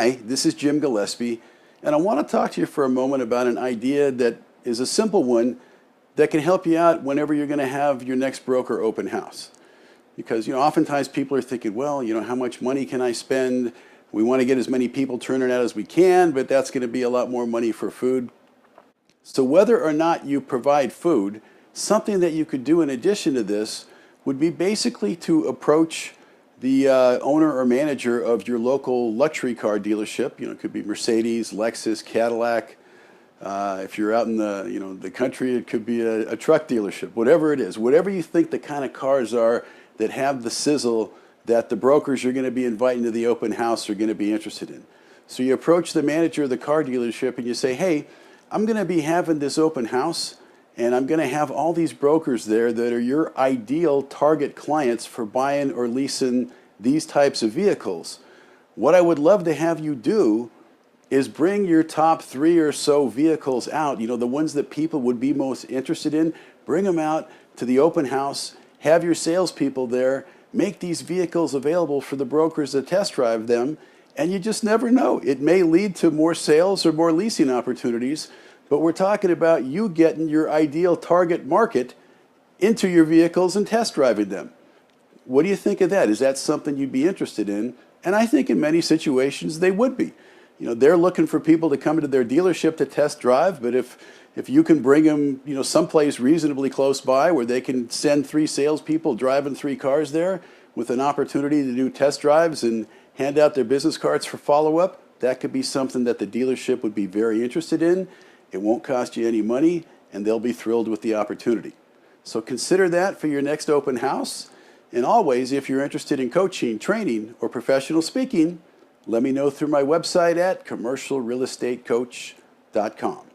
Hi, this is Jim Gillespie, and I want to talk to you for a moment about an idea that is a simple one that can help you out whenever you're going to have your next broker open house. Because, oftentimes people are thinking, well, how much money can I spend? We want to get as many people turning out as we can, but that's going to be a lot more money for food. So whether or not you provide food, something that you could do in addition to this would be basically to approach the owner or manager of your local luxury car dealership. It could be Mercedes, Lexus, Cadillac. If you're out in the country, it could be a truck dealership. Whatever it is, whatever you think the kind of cars are that have the sizzle that the brokers you're going to be inviting to the open house are going to be interested in. So you approach the manager of the car dealership and you say, hey, I'm going to be having this open house, and I'm going to have all these brokers there that are your ideal target clients for buying or leasing these types of vehicles. What I would love to have you do is bring your top 3 or so vehicles out, the ones that people would be most interested in. Bring them out to the open house, have your salespeople there, make these vehicles available for the brokers to test drive them, and you just never know. It may lead to more sales or more leasing opportunities, but we're talking about you getting your ideal target market into your vehicles and test driving them. What do you think of that? Is that something you'd be interested in? And I think in many situations they would be. They're looking for people to come into their dealership to test drive, but if you can bring them, someplace reasonably close by where they can send 3 salespeople driving 3 cars there with an opportunity to do test drives and hand out their business cards for follow-up, that could be something that the dealership would be very interested in. It won't cost you any money, and they'll be thrilled with the opportunity. So consider that for your next open house. And always, if you're interested in coaching, training, or professional speaking, let me know through my website at commercialrealestatecoach.com.